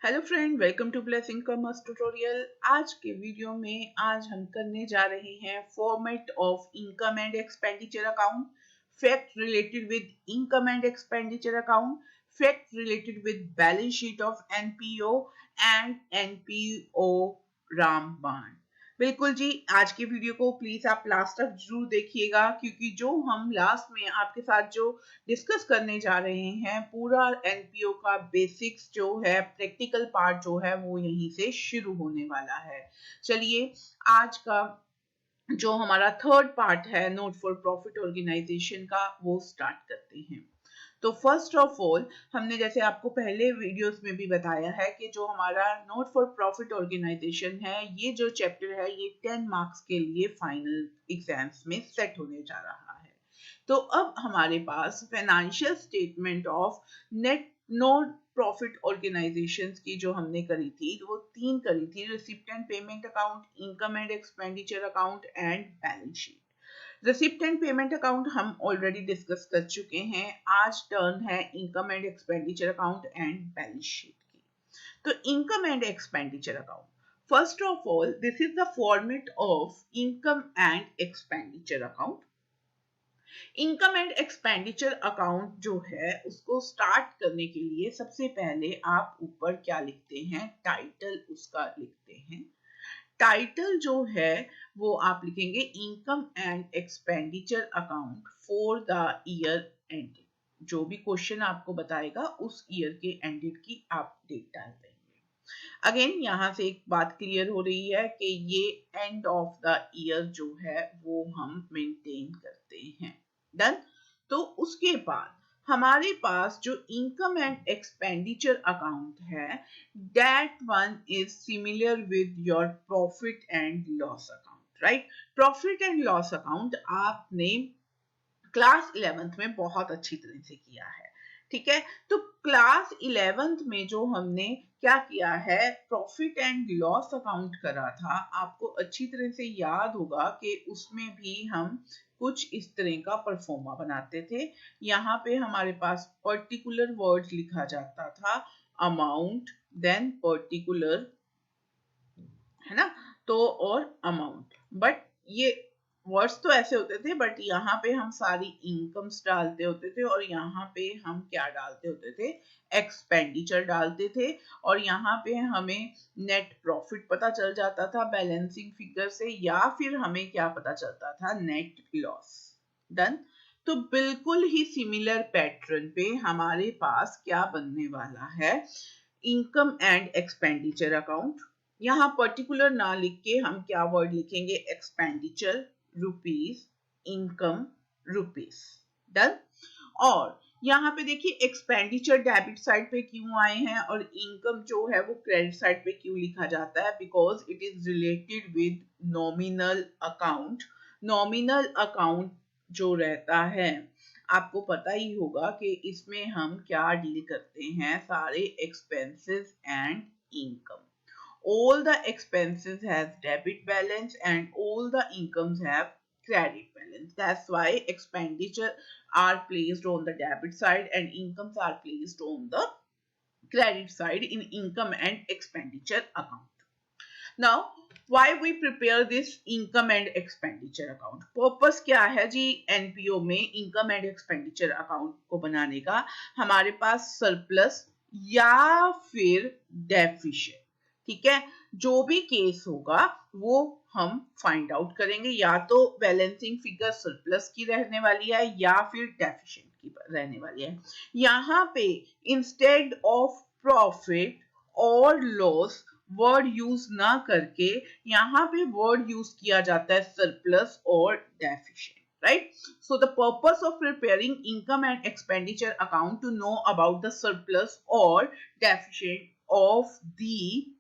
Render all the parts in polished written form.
Hello friend, welcome to blessing commerce tutorial. आज के video में आज हम करने जा रहे हैं format of income and expenditure account, fact related with income and expenditure account, fact related with balance sheet of NPO and NPO रामबाण। बिल्कुल जी, आज के वीडियो को प्लीज आप लास्ट तक जरूर देखिएगा, क्योंकि जो हम लास्ट में आपके साथ जो डिस्कस करने जा रहे हैं पूरा एनपीओ का बेसिक्स जो है, प्रैक्टिकल पार्ट जो है वो यहीं से शुरू होने वाला है। चलिए आज का जो हमारा थर्ड पार्ट है नोट फॉर प्रॉफिट ऑर्गेनाइजेशन का वो स्टार्ट करते हैं। तो फर्स्ट ऑफ ऑल हमने जैसे आपको पहले वीडियोस में भी बताया है कि जो हमारा नोट फॉर प्रॉफिट ऑर्गेनाइजेशन है, ये जो चैप्टर है ये 10 मार्क्स के लिए फाइनल एग्जाम्स में सेट होने जा रहा है। तो अब हमारे पास financial statement of net non profit organisations की जो हमने करी थी, वो तीन करी थी: receipt and payment account, income and expenditure account and balance sheet. Receipt and payment account हम ऑलरेडी डिस्कस कर चुके हैं। आज टर्न है income and expenditure account and balance sheet की। तो income and expenditure account, first of all this is the format of income and expenditure account. Income and expenditure account जो है उसको स्टार्ट करने के लिए सबसे पहले आप ऊपर क्या लिखते हैं, टाइटल उसका लिखते हैं। टाइटल जो है वो आप लिखेंगे income and expenditure account for the year ended. जो भी क्वेश्चन आपको बताएगा उस ईयर के एंडेड की आप डेट डाल देंगे। अगेन यहाँ से एक बात क्लियर हो रही है कि ये एंड ऑफ द ईयर जो है वो हम मेंटेन करते हैं। डन। तो उसके बाद हमारे पास जो इनकम एंड एक्सपेंडिचर अकाउंट है, that one is similar with your profit and loss account, right. Profit and loss account आपने क्लास 11th में बहुत अच्छी तरह से किया है, ठीक है। तो क्लास 11th में जो हमने क्या किया है, प्रॉफिट एंड लॉस अकाउंट करा था, आपको अच्छी तरह से याद होगा कि उसमें भी हम कुछ इस तरह का परफॉर्मा बनाते थे। यहाँ पे हमारे पास पर्टिकुलर वर्ड लिखा जाता था, अमाउंट, देन पर्टिकुलर, है ना, तो और अमाउंट। बट ये वर्ड्स तो ऐसे होते थे, बट यहाँ पे हम सारी इनकम्स डालते होते थे और यहाँ पे हम क्या डालते होते थे, एक्सपेंडिचर डालते थे। और यहाँ पे हमें नेट प्रॉफिट पता चल जाता था बैलेंसिंग फिगर से, या फिर हमें क्या पता चलता था, नेट लॉस। डन। तो बिल्कुल ही सिमिलर पैटर्न पे हमारे पास क्या बनने वाला है, इनकम एंड एक्सपेंडिचर अकाउंट। यहाँ पर्टिकुलर ना लिख के हम क्या वर्ड लिखेंगे, expenditure rupees, income rupees. Done. और यहाँ पे देखिए एक्सपेंडिचर डेबिट साइड पे क्यों आए हैं और इनकम जो है वो क्रेडिट साइड पे क्यों लिखा जाता है, because it is related with nominal account. Nominal account जो रहता है, आपको पता ही होगा कि इसमें हम क्या डील करते हैं, सारे expenses and income. All the expenses has debit balance and all the incomes have credit balance. That's why expenditure are placed on the debit side and incomes are placed on the credit side in income and expenditure account. Now, why we prepare this income and expenditure account? Purpose क्या है जी NPO में income and expenditure account को बनाने का? हमारे पास surplus या फिर deficient, ठीक है, जो भी केस होगा वो हम फाइंड आउट करेंगे। या तो बैलेंसिंग फिगर सरप्लस की रहने वाली है या फिर डेफिशिएंट की रहने वाली है। यहाँ पे इंस्टेड ऑफ प्रॉफिट और लॉस वर्ड यूज ना करके यहाँ पे वर्ड यूज किया जाता है सरप्लस और deficient, right? So the purpose of preparing income and expenditure account to know about the surplus or deficit of the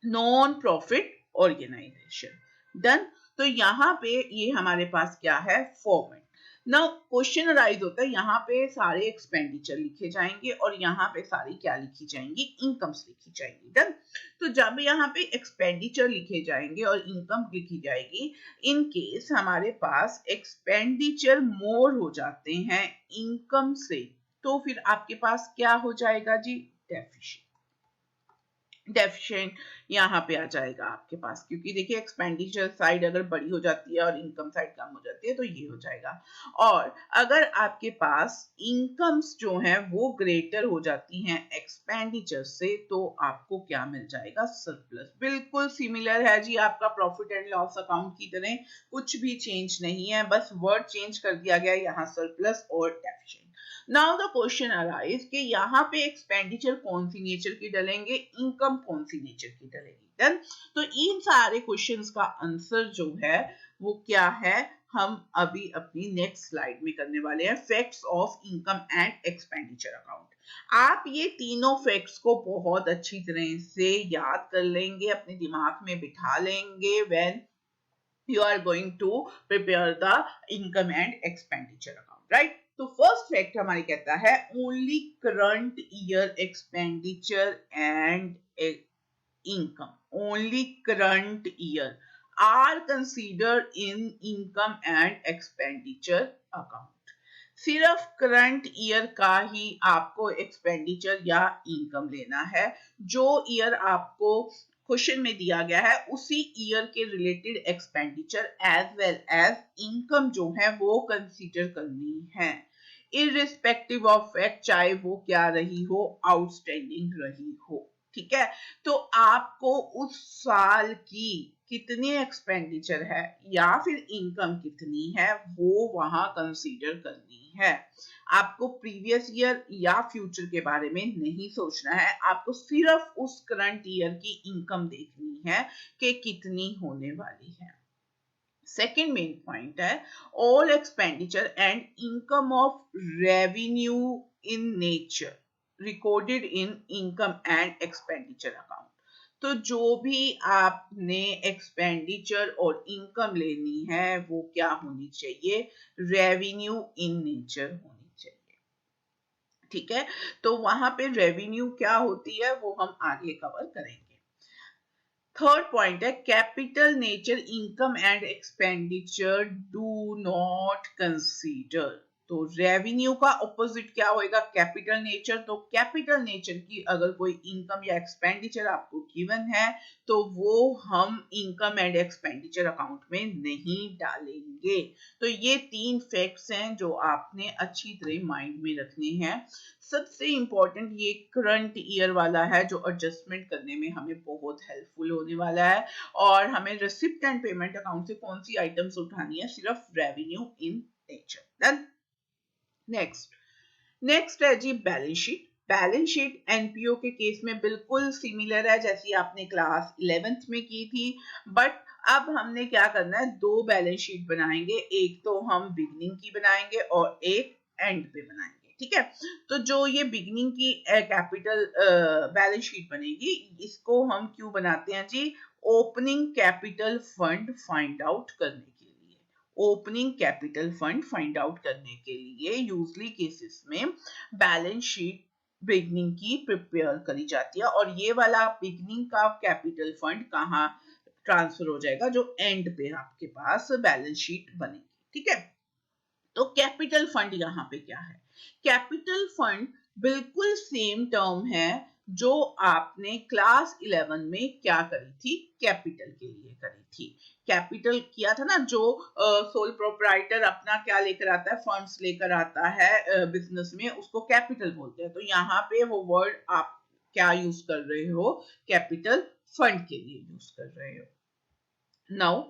non profit organisation. Done. तो यहाँ पे ये हमारे पास क्या है, फॉर्मेट। नाउ क्वेश्चन अराइज होता है, यहाँ पे सारे एक्सपेंडिचर लिखे जाएंगे और यहाँ पे सारी क्या लिखी जाएंगी, इनकम्स लिखी जाएंगी। डन। तो जब यहाँ पे एक्सपेंडिचर लिखे जाएंगे और इनकम लिखी जाएगी, इन केस हमारे पास एक्सपेंडिचर मोर हो जाते हैं इनकम से, तो फिर आपके पास क्या हो जाएगा जी, डेफिशिएंट। डेफिशिएंट यहाँ पे आ जाएगा आपके पास, क्योंकि देखिए एक्सपेंडिचर साइड अगर बड़ी हो जाती है और इनकम साइड कम हो जाती है तो ये हो जाएगा। और अगर आपके पास इनकम्स जो हैं वो ग्रेटर हो जाती हैं एक्सपेंडिचर से तो आपको क्या मिल जाएगा? सरप्लस। बिल्कुल सिमिलर है जी आपका प्रॉफिट एंड लॉस अकाउंट की तरह, कुछ भी चेंज नहीं है, बस वर्ड चेंज कर दिया गया यहाँ सरप्लस और deficient. Now the question arise कि यहाँ पे एक्सपेंडिचर कौन सी नेचर की डलेंगे, इनकम कौन सी नेचर की डलेगी। डन। तो इन सारे क्वेश्चंस का आंसर जो है वो क्या है, हम अभी अपनी नेक्स्ट स्लाइड में करने वाले हैं। Facts of income and expenditure account. आप ये तीनों फैक्ट्स को बहुत अच्छी तरह से याद कर लेंगे, अपने दिमाग में बिठा लेंगे when you are going to prepare the income and expenditure account, right? तो फर्स्ट फैक्ट हमारी कहता है only current year expenditure and income, only current year are considered in income and expenditure account। सिर्फ करंट ईयर का ही आपको expenditure या income लेना है। जो ईयर आपको क्वेश्चन में दिया गया है उसी ईयर के related expenditure as well as income जो है वो कंसीडर करनी है, इररिस्पेक्टिव ऑफ फैक्ट, चाहे वो क्या रही हो, आउटस्टैंडिंग रही हो। ठीक है, तो आपको उस साल की कितनी एक्सपेंडिचर है या फिर इनकम कितनी है वो वहां कंसीडर करनी है। आपको प्रीवियस ईयर या फ्यूचर के बारे में नहीं सोचना है, आपको सिर्फ उस करंट ईयर की इनकम देखनी है कि कितनी होने वाली है। सेकेंड मेन पॉइंट है all expenditure and income of revenue in nature recorded in income and expenditure account. तो जो भी आपने एक्सपेंडिचर और इनकम लेनी है वो क्या होनी चाहिए? रेवेन्यू इन नेचर होनी चाहिए। ठीक है, तो वहां पे रेवेन्यू क्या होती है वो हम आगे कवर करेंगे। थर्ड पॉइंट है capital nature income and expenditure do not consider. तो रेवेन्यू का ऑपोजिट क्या होएगा? Capital nature. तो कैपिटल नेचर की अगर कोई इनकम या एक्सपेंडिचर आपको गिवन है तो वो हम इनकम एंड एक्सपेंडिचर अकाउंट में नहीं डालेंगे। तो ये तीन फैक्ट्स हैं जो आपने अच्छी तरह माइंड में रखने हैं। सबसे इंपॉर्टेंट ये करंट ईयर वाला है जो एडजस्टमेंट करने में हमें बहुत हेल्पफुल होने वाला है। और हमें रिसिप्ट एंड पेमेंट अकाउंट से कौन सी आइटम्स उठानी है? सिर्फ revenue in nature. Done. Next है जी balance sheet. Balance sheet NPO के केस में बिल्कुल सिमिलर है जैसी आपने क्लास 11th में की थी, बट अब हमने क्या करना है, दो बैलेंस शीट बनाएंगे, एक तो हम बिगनिंग की बनाएंगे और एक एंड पे बनाएंगे। ठीक है, तो जो ये बिगनिंग की कैपिटल बैलेंस शीट बनेगी इसको हम क्यों बनाते हैं जी? Opening capital fund find out करने के लिए। Opening capital fund find out करने के लिए यूजली केसेस में बैलेंस शीट बिगनिंग की प्रिपेयर करी जाती है और ये वाला बिगनिंग का कैपिटल फंड कहाँ ट्रांसफर हो जाएगा? जो एंड पे आपके पास बैलेंस शीट बनेगी। ठीक है, तो कैपिटल फंड यहाँ पे क्या है? कैपिटल फंड बिल्कुल सेम टर्म है जो आपने क्लास 11 में क्या करी थी? कैपिटल के लिए करी थी। कैपिटल किया था ना, जो सोल प्रोप्राइटर अपना क्या लेकर आता है? फंड्स लेकर आता है बिजनेस में, उसको कैपिटल बोलते हैं। तो यहाँ पे वो वर्ड आप क्या यूज कर रहे हो? कैपिटल फंड के लिए यूज कर रहे हो। Now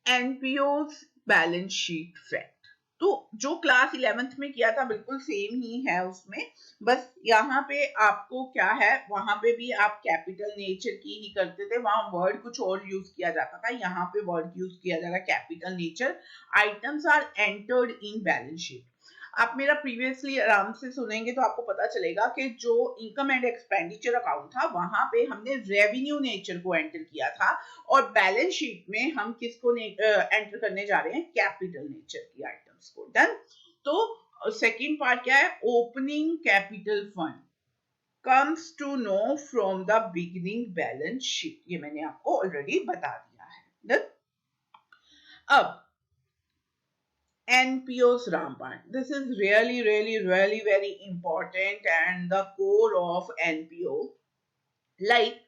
NPO balance sheet fact, तो जो क्लास 11th में किया था बिल्कुल सेम ही है उसमें, बस यहाँ पे आपको क्या है, वहां पे भी आप कैपिटल नेचर की ही करते थे, वहां वर्ड कुछ और यूज किया जाता था, यहाँ पे वर्ड यूज किया जा रहा है capital nature. Items are entered in balance sheet. आप मेरा प्रीवियसली आराम से सुनेंगे तो आपको पता चलेगा कि जो इनकम एंड एक्सपेंडिचर अकाउंट था वहां पे हमने रेवेन्यू नेचर को एंटर किया था और बैलेंस शीट में हम किसको एंटर करने जा रहे हैं? कैपिटल नेचर की आइटम्स को। डन। तो सेकंड पार्ट क्या है? Opening capital fund comes to know from the beginning balance sheet। ये मैंने आपको ऑलरेडी बता दिया है। Done? अब NPO's Rampart. This is really very important and the core of NPO like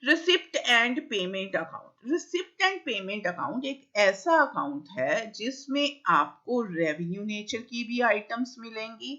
receipt and payment account. Receipt and payment account एक ऐसा account है जिसमें आपको रेवेन्यू नेचर की भी आइटम्स मिलेंगी,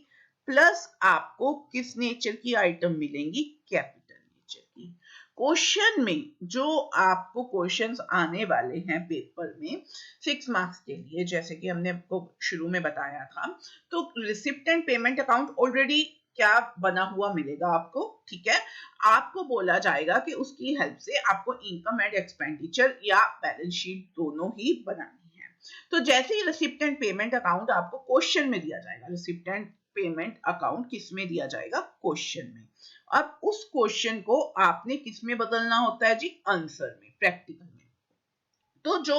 प्लस आपको किस नेचर की आइटम मिलेंगी, कैपिटल नेचर की। क्वेश्चन में जो आपको क्वेश्चंस आने वाले हैं पेपर में 6 मार्क्स के लिए, जैसे कि हमने आपको शुरू में बताया था, तो receipt and payment account already क्या बना हुआ मिलेगा आपको, ठीक है। आपको बोला जाएगा कि उसकी हेल्प से आपको इनकम एंड एक्सपेंडिचर या बैलेंस शीट दोनों ही बनानी है। तो जैसे ही रिसिप्ट एंड पेमेंट अकाउंट आपको क्वेश्चन में दिया जाएगा, रिसिप्ट एंड पेमेंट अकाउंट किस में दिया जाएगा, क्वेश्चन में। अब उस क्वेश्चन को आपने किस में बदलना होता है जी, आंसर में, प्रैक्टिकल में। तो जो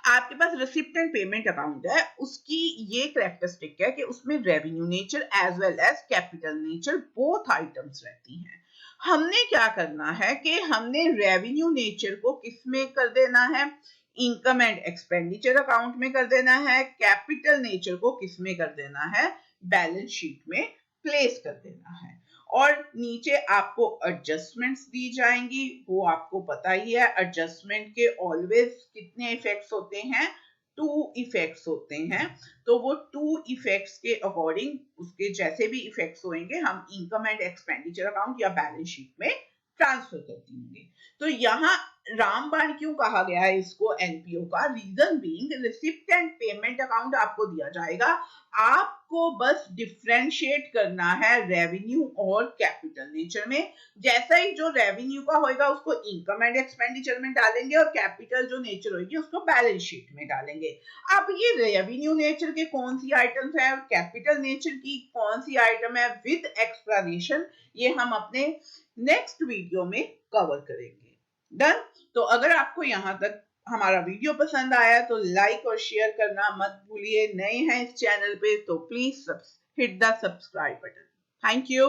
आपके पास रिसिप्ट एंड पेमेंट अकाउंट है उसकी ये कैरेक्टरिस्टिक है कि उसमें revenue nature as well as capital nature both items रहती हैं। हमने क्या करना है कि हमने रेवेन्यू नेचर को किस में कर देना है, इनकम एंड एक्सपेंडिचर अकाउंट में कर देना है, कैपिटल नेचर को किस में कर देना है, बैलेंस शीट में प्लेस कर देना है। और नीचे आपको एडजस्टमेंट्स दी जाएंगी, वो आपको पता ही है, एडजस्टमेंट के ऑलवेज कितने इफेक्ट्स होते हैं, 2 इफेक्ट्स होते हैं। तो वो 2 इफेक्ट्स के अकॉर्डिंग उसके जैसे भी इफेक्ट्स होंगे हम इनकम एंड एक्सपेंडिचर अकाउंट या बैलेंस शीट में ट्रांसफर कर देंगे। तो यहाँ रामबाण क्यों कहा गया है इसको एनपीओ का, reason being receipt and payment account आपको दिया जाएगा, आपको बस डिफरेंशिएट करना है रेवेन्यू और कैपिटल नेचर में। जैसा ही जो रेवेन्यू का होगा उसको इनकम एंड एक्सपेंडिचर में डालेंगे और कैपिटल जो नेचर होगी उसको बैलेंस शीट में डालेंगे। अब ये रेवेन्यू नेचर के कौन सी आइटम्स है और कैपिटल नेचर की कौन सी आइटम है विद एक्सप्लेनेशन, ये हम अपने नेक्स्ट वीडियो में कवर करेंगे। डन। तो अगर आपको यहाँ तक हमारा वीडियो पसंद आया तो लाइक और शेयर करना मत भूलिए। नए हैं इस चैनल पे तो please hit the subscribe button. Thank you.